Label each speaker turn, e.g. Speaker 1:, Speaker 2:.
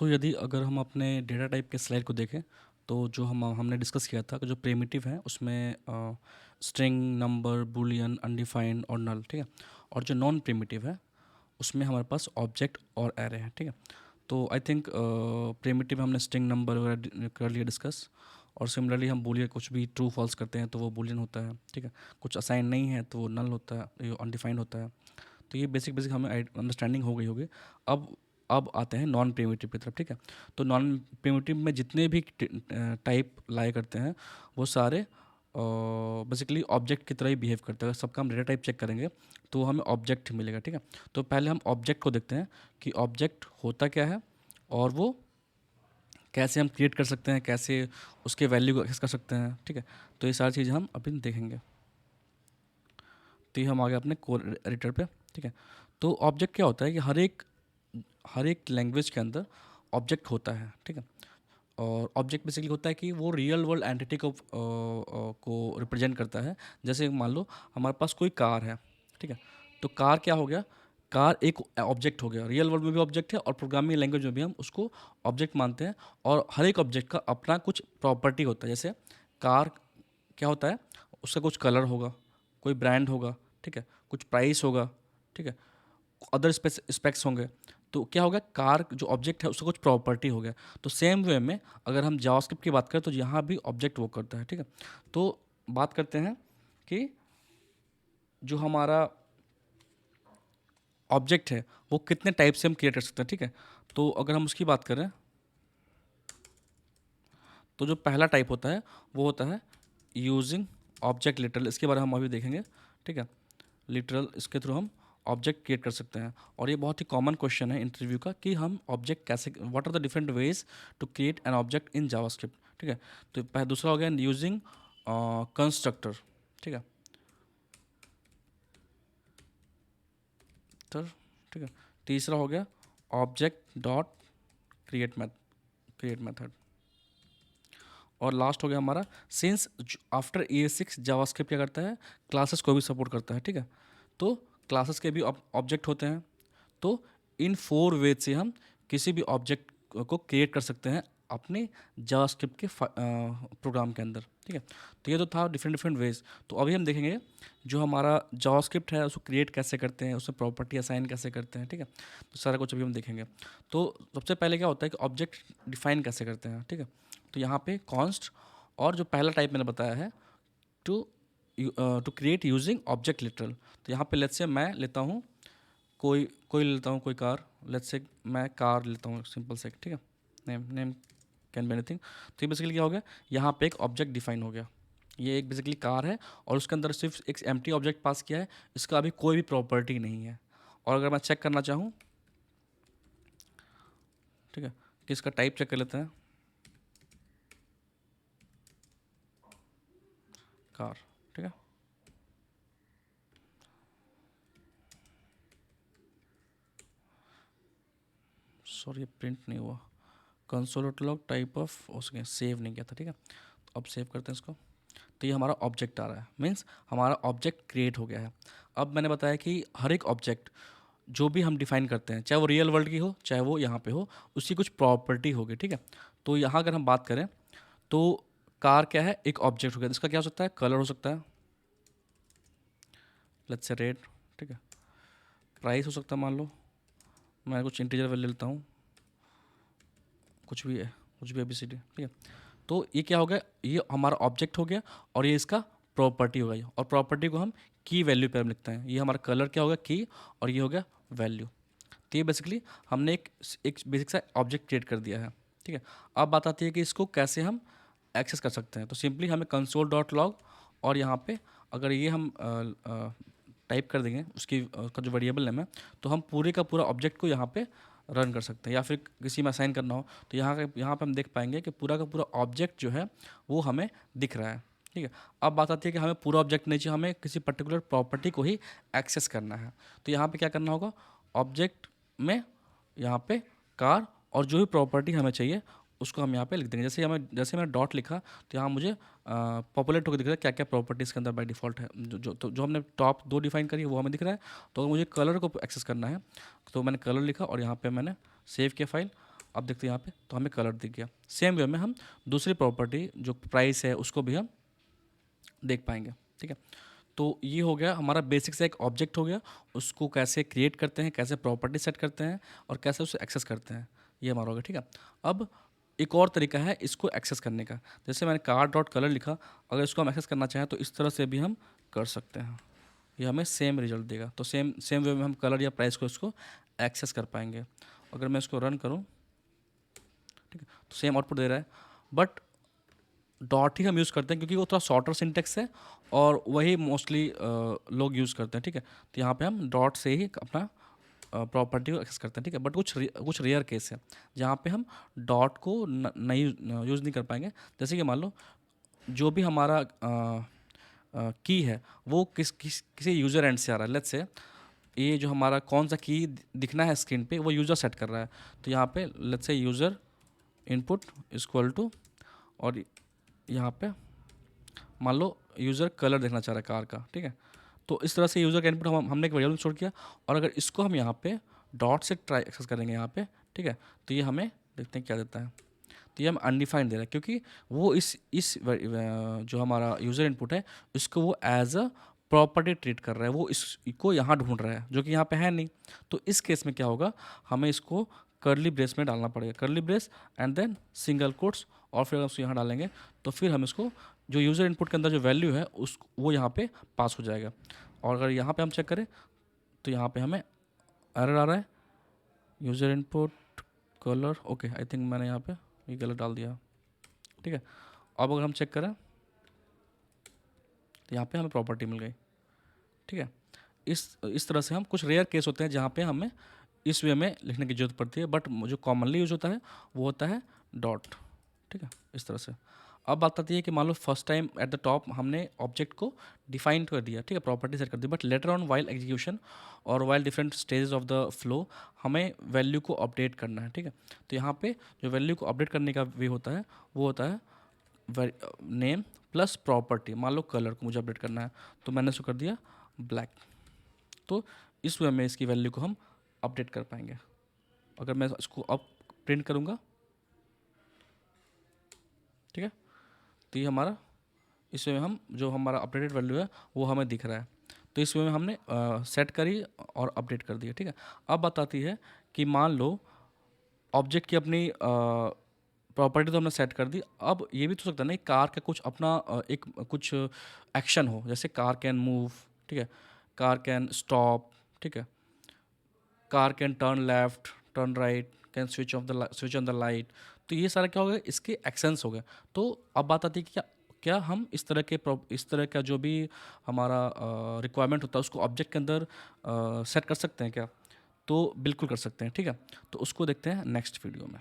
Speaker 1: यदि अगर हम अपने डेटा टाइप के स्लाइड को देखें तो जो हमने डिस्कस किया था कि जो प्रिमिटिव है उसमें स्ट्रिंग, नंबर, बूलियन, अनडिफाइंड और नल, ठीक है। और जो नॉन प्रिमिटिव है उसमें हमारे पास ऑब्जेक्ट और एरे है, ठीक है। तो आई थिंक प्रिमिटिव हमने स्ट्रिंग, नंबर वगैरह कर लिया डिस्कस। और सिमिलरली हम बूलियन कुछ भी ट्रू फॉल्स करते हैं तो वो बूलियन होता है, ठीक है। कुछ असाइन नहीं है तो वो नल होता है, ये अनडिफाइंड होता है। तो ये बेसिक बेसिक हमें अंडरस्टैंडिंग हो गई होगी। अब अब आते हैं नॉन प्रिमिटिव की तरफ, ठीक है। तो नॉन प्रिमिटिव में जितने भी टाइप लाया करते हैं वो सारे बेसिकली ऑब्जेक्ट की तरह ही बिहेव करते हैं। अगर सबका हम डेटा टाइप चेक करेंगे तो हमें ऑब्जेक्ट मिलेगा, ठीक है। तो पहले हम ऑब्जेक्ट को देखते हैं कि ऑब्जेक्ट होता क्या है और वो कैसे हम क्रिएट कर सकते हैं, कैसे उसके वैल्यू को एक्सेस कर सकते हैं, ठीक है। तो ये सारी चीज़ें हम अभी देखेंगे। तो ये हम आ गए अपने कोर एडिटर पे, ठीक है। तो ऑब्जेक्ट क्या होता है कि हर एक लैंग्वेज के अंदर ऑब्जेक्ट होता है, ठीक है। और ऑब्जेक्ट बेसिकली होता है कि वो रियल वर्ल्ड एंटिटी को रिप्रेजेंट करता है। जैसे मान लो हमारे पास कोई कार है, ठीक है। तो कार क्या हो गया, कार एक ऑब्जेक्ट हो गया, रियल वर्ल्ड में भी ऑब्जेक्ट है और प्रोग्रामिंग लैंग्वेज में भी हम उसको ऑब्जेक्ट मानते हैं। और हर एक ऑब्जेक्ट का अपना कुछ प्रॉपर्टी होता है। जैसे कार क्या होता है, उसका कुछ कलर होगा, कोई ब्रांड होगा, ठीक है, कुछ प्राइस होगा, ठीक है, अदर स्पेक्स होंगे। तो क्या हो गया, कार जो ऑब्जेक्ट है उसका कुछ प्रॉपर्टी हो गया। तो सेम वे में अगर हम जावास्क्रिप्ट की बात करें तो यहाँ भी ऑब्जेक्ट वो करता है, ठीक है। तो बात करते हैं कि जो हमारा ऑब्जेक्ट है वो कितने टाइप से हम क्रिएट कर सकते हैं, ठीक है। तो अगर हम उसकी बात करें तो जो पहला टाइप होता है वो होता है यूजिंग ऑब्जेक्ट लिटरल। इसके बारे में हम अभी देखेंगे, ठीक है। लिटरल, इसके थ्रू हम ऑब्जेक्ट क्रिएट कर सकते हैं। और ये बहुत ही कॉमन क्वेश्चन है इंटरव्यू का कि हम ऑब्जेक्ट कैसे, what are the different ways to create an object in JavaScript, ठीक है। तो दूसरा हो गया यूजिंग कंस्ट्रक्टर, ठीक है, तो ठीक है। तीसरा हो गया ऑब्जेक्ट डॉट क्रिएट मेथड। और लास्ट हो गया हमारा सिंस आफ्टर ES6 जावास्क्रिप्ट क्या करता है, क्लासेस को भी सपोर्ट करता है, ठीक है। तो क्लासेस के भी ऑब्जेक्ट होते हैं। तो इन 4 वेज से हम किसी भी ऑब्जेक्ट को क्रिएट कर सकते हैं अपने जावास्क्रिप्ट के प्रोग्राम के अंदर, ठीक है। तो ये तो था डिफरेंट डिफरेंट वेज। तो अभी हम देखेंगे जो हमारा जावास्क्रिप्ट है उसको क्रिएट कैसे करते हैं, उसमें प्रॉपर्टी असाइन कैसे करते हैं, ठीक है। तो सारा कुछ अभी हम देखेंगे। तो सबसे पहले क्या होता है कि ऑब्जेक्ट डिफाइन कैसे करते हैं, ठीक है। तो यहाँ पे कॉन्स्ट और जो पहला टाइप मैंने बताया है two to create using object literal. तो यहाँ पे लेट्स से मैं लेता हूँ कोई कोई लेता हूँ कोई कार, लेट्स से मैं कार लेता हूँ सिंपल से, ठीक है। Name can be anything. तो ये बेसिकली क्या हो गया, यहाँ पे एक ऑब्जेक्ट डिफाइन हो गया। ये एक बेसिकली कार है और उसके अंदर सिर्फ एक एम्प्टी ऑब्जेक्ट पास किया है, इसका अभी कोई भी प्रॉपर्टी नहीं है। और अगर मैं चेक करना चाहूँ, ठीक है, कि इसका टाइप चेक कर लेते हैं, कार, ठीक है। सॉरी प्रिंट नहीं हुआ, कंसोल लॉग टाइप ऑफ उसके सेव नहीं किया था, ठीक है। तो अब सेव करते हैं इसको। तो ये हमारा ऑब्जेक्ट आ रहा है, मीन्स हमारा ऑब्जेक्ट क्रिएट हो गया है। अब मैंने बताया कि हर एक ऑब्जेक्ट जो भी हम डिफाइन करते हैं, चाहे वो रियल वर्ल्ड की हो चाहे वो यहाँ पे हो, उसकी कुछ प्रॉपर्टी होगी, ठीक है। तो यहाँ अगर हम बात करें तो कार क्या है, एक ऑब्जेक्ट हो गया। इसका क्या हो सकता है, कलर हो सकता है, लेट्स से रेड, ठीक है। प्राइस हो सकता है, मान लो मैं कुछ इंटीजर वैल्यू लेता हूँ, कुछ भी है, कुछ भी ABCD, ठीक है। तो ये क्या हो गया, ये हमारा ऑब्जेक्ट हो गया और ये इसका प्रॉपर्टी हो गई। और प्रॉपर्टी को हम की वैल्यू पर लिखते हैं। ये हमारा कलर क्या होगा, की, और ये हो गया वैल्यू। तो ये बेसिकली हमने एक बेसिक सा ऑब्जेक्ट क्रिएट कर दिया है, ठीक है। अब बात आती है कि इसको कैसे हम एक्सेस कर सकते हैं। तो सिंपली हमें कंसोल डॉट लॉग और यहाँ पे अगर ये हम टाइप कर देंगे उसकी का जो वेरिएबल नेम है, तो हम पूरे का पूरा ऑब्जेक्ट को यहाँ पे रन कर सकते हैं। या फिर किसी में असाइन करना हो तो यहाँ पे हम देख पाएंगे कि पूरा का पूरा ऑब्जेक्ट जो है वो हमें दिख रहा है, ठीक है। अब बात आती है कि हमें पूरा ऑब्जेक्ट नहीं चाहिए, हमें किसी पर्टिकुलर प्रॉपर्टी को ही एक्सेस करना है। तो यहाँ पे क्या करना होगा, ऑब्जेक्ट में यहाँ पे कार और जो भी प्रॉपर्टी हमें चाहिए उसको हम यहाँ पे लिख देंगे। जैसे मैंने डॉट लिखा तो यहाँ मुझे पॉपुलेट होकर दिख रहा है क्या क्या प्रॉपर्टीज़ के अंदर बाय डिफ़ॉल्ट है। जो हमने टॉप 2 डिफाइन करी है वो हमें दिख रहा है। तो अगर मुझे कलर को एक्सेस करना है तो मैंने कलर लिखा और यहाँ पे मैंने सेव किया फाइल अब देखते हैं यहाँ पे, तो हमें कलर दिख गया। सेम वे में हम दूसरी प्रॉपर्टी जो प्राइस है उसको भी हम देख पाएंगे, ठीक है। तो ये हो गया हमारा बेसिक से एक ऑब्जेक्ट हो गया, उसको कैसे क्रिएट करते हैं, कैसे प्रॉपर्टी सेट करते हैं और कैसे उसे एक्सेस करते हैं, ये हमारा हो गया, ठीक है। अब एक और तरीका है इसको एक्सेस करने का। जैसे मैंने कार डॉट कलर लिखा, अगर इसको हम एक्सेस करना चाहें तो इस तरह से भी हम कर सकते हैं, ये हमें सेम रिजल्ट देगा। तो सेम सेम वे में हम कलर या प्राइस को इसको एक्सेस कर पाएंगे। अगर मैं इसको रन करूँ, ठीक है, तो सेम आउटपुट दे रहा है, बट डॉट ही हम यूज़ करते हैं क्योंकि वो थोड़ा शॉर्टर सिंटेक्स है और वही मोस्टली लोग यूज़ करते हैं, ठीक है। तो यहाँ पे हम डॉट से ही अपना प्रॉपर्टी को एक्सेस करते हैं, ठीक है। बट कुछ रेयर केस है जहाँ पे हम डॉट को नहीं यूज़ नहीं कर पाएंगे। जैसे कि मान लो जो भी हमारा की है वो किसी यूज़र एंड से आ रहा है। लेट्स से ये जो हमारा कौन सा की दिखना है स्क्रीन पे वो यूज़र सेट कर रहा है। तो यहाँ पे let's say user input equal to, और यहाँ पे मान लो यूज़र कलर देखना चाह रहा है कार का, ठीक है। तो इस तरह से यूज़र का इनपुट हमने एक वेरिएबल छोड़ किया, और अगर इसको हम यहाँ पे डॉट से ट्राई एक्सेस करेंगे यहाँ पे, ठीक है, तो ये हमें देखते हैं क्या देता है। तो ये हम अनडिफाइंड दे रहा है क्योंकि वो जो हमारा यूज़र इनपुट है इसको वो एज अ प्रॉपर्टी ट्रीट कर रहा है, वो इसको यहाँ ढूंढ रहा है जो कि यहाँ पे है नहीं। तो इस केस में क्या होगा, हमें इसको कर्ली ब्रेस में डालना पड़ेगा, curly brace and then single quotes, और फिर उसको यहाँ डालेंगे तो फिर हम इसको जो यूज़र इनपुट के अंदर जो वैल्यू है उस वो यहाँ पे पास हो जाएगा। और अगर यहाँ पे हम चेक करें तो यहाँ पे हमें एरर आ रहा है, user input colour, okay I think मैंने यहाँ पे ये गलत डाल दिया, ठीक है। अब अगर हम चेक करें तो यहाँ पे हमें प्रॉपर्टी मिल गई, ठीक है। इस तरह से हम कुछ रेयर केस होते हैं जहाँ पे हमें इस वे में लिखने की जरूरत पड़ती है, बट जो कॉमनली यूज होता है वो होता है डॉट, ठीक है, इस तरह से। अब बात आती है कि मान लो first time at the top हमने ऑब्जेक्ट को डिफाइन कर दिया, ठीक है, प्रॉपर्टी सेट कर दी, but later on while execution और while different stages of the flow हमें वैल्यू को अपडेट करना है, ठीक है। तो यहाँ पे जो वैल्यू को अपडेट करने का वे होता है वो होता है नेम प्लस प्रॉपर्टी। मान लो कलर को मुझे अपडेट करना है तो मैंने इसको कर दिया ब्लैक, तो इस वे में इसकी वैल्यू को हम अपडेट कर पाएंगे। अगर मैं इसको अब प्रिंट करूँगा, ठीक है, तो ये हमारा इस वे में हम जो हमारा अपडेटेड वैल्यू है वो हमें दिख रहा है। तो इस वे में हमने सेट करी और अपडेट कर दिया, ठीक है। अब बात आती है कि मान लो ऑब्जेक्ट की अपनी प्रॉपर्टी तो हमने सेट कर दी, अब ये भी तो सकता है ना कार का कुछ अपना एक कुछ एक्शन हो, जैसे कार कैन मूव, ठीक है, कार कैन स्टॉप, ठीक है, car can turn left, turn right, can switch on the light. तो ये सारा क्या हो गया, इसके एक्शंस हो गए। तो अब बात आती है कि क्या क्या हम इस तरह का जो भी हमारा रिक्वायरमेंट होता है उसको ऑब्जेक्ट के अंदर सेट कर सकते हैं क्या? तो बिल्कुल कर सकते हैं, ठीक है। तो उसको देखते हैं नेक्स्ट वीडियो में।